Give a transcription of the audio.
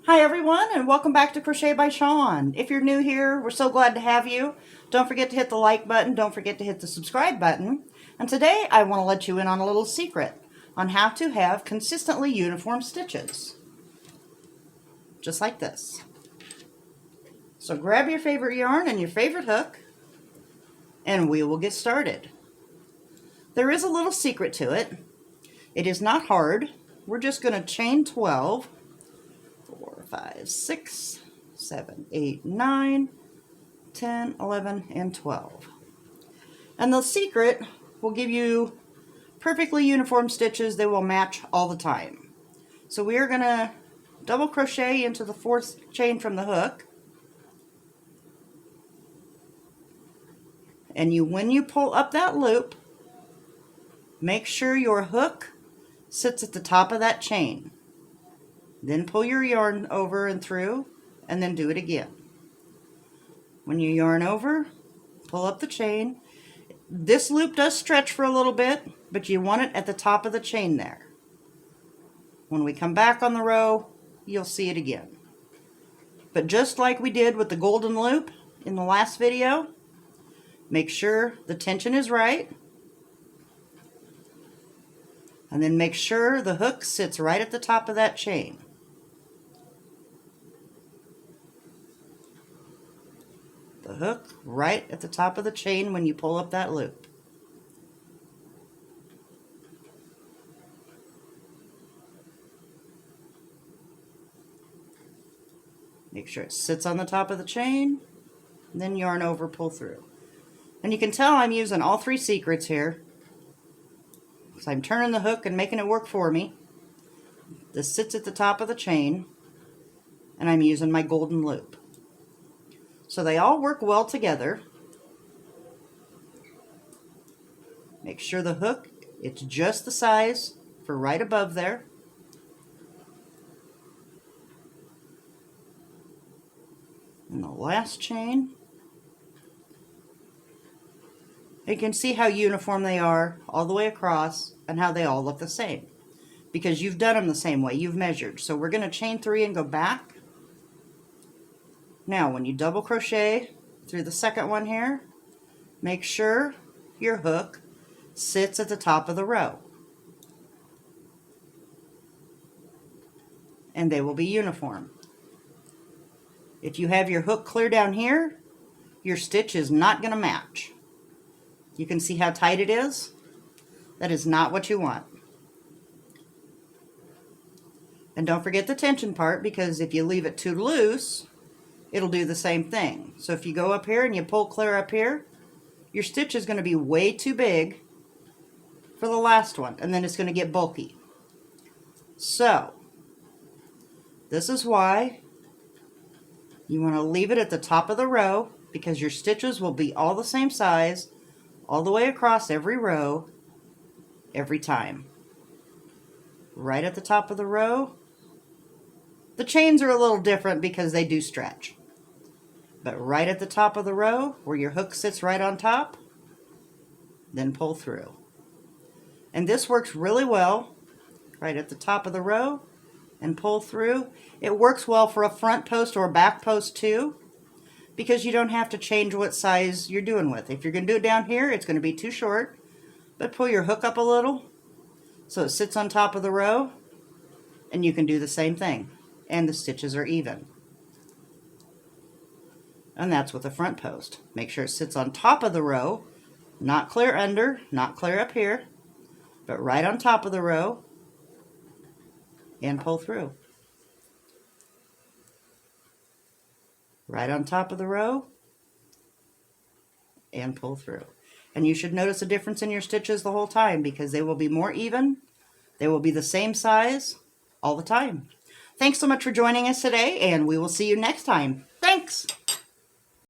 Hi everyone, and welcome back to Crochet by Shawn. If you're new here, we're so glad to have you. Don't forget to hit the like button, don't forget to hit the subscribe button. And today I want to let you in on a little secret on how to have consistently uniform stitches. Just like this. So grab your favorite yarn and your favorite hook, and we will get started. There is a little secret to it. It is not hard. We're just going to chain 12. 4, 5, 6, 7, 8, 9, 10, 11, and 12. And the secret will give you perfectly uniform stitches. They will match all the time. So we are going to double crochet into the 4th chain from the hook. And when you pull up that loop, make sure your hook sits at the top of that chain. Then pull your yarn over and through, and then do it again. When you yarn over, pull up the chain. This loop does stretch for a little bit, but you want it at the top of the chain there. When we come back on the row, you'll see it again. But just like we did with the golden loop in the last video, make sure the tension is right. And then make sure the hook sits right at the top of that chain. The hook right at the top of the chain when you pull up that loop. Make sure it sits on the top of the chain, and then yarn over, pull through. And you can tell I'm using all 3 secrets here. So I'm turning the hook and making it work for me. This sits at the top of the chain, and I'm using my golden loop. So they all work well together. Make sure the hook, it's just the size for right above there. And the last chain. You can see how uniform they are all the way across and how they all look the same. Because you've done them the same way, you've measured. So we're going to chain 3 and go back. Now, when you double crochet through the second one here, make sure your hook sits at the top of the row. And they will be uniform. If you have your hook clear down here, your stitch is not going to match. You can see how tight it is? That is not what you want. And don't forget the tension part, because if you leave it too loose, it'll do the same thing. So if you go up here and you pull clear up here, your stitch is going to be way too big for the last one, and then it's going to get bulky. So this is why you want to leave it at the top of the row, because your stitches will be all the same size all the way across every row every time. Right at the top of the row. The chains are a little different because they do stretch. But right at the top of the row, where your hook sits right on top, then pull through. And this works really well, right at the top of the row, and pull through. It works well for a front post or a back post too, because you don't have to change what size you're doing with. If you're going to do it down here, it's going to be too short, but pull your hook up a little so it sits on top of the row, and you can do the same thing. And the stitches are even. And that's with the front post. Make sure it sits on top of the row, not clear under, not clear up here, but right on top of the row, and pull through. Right on top of the row, and pull through. And you should notice a difference in your stitches the whole time, because they will be more even, they will be the same size all the time. Thanks so much for joining us today, and we will see you next time. Thanks!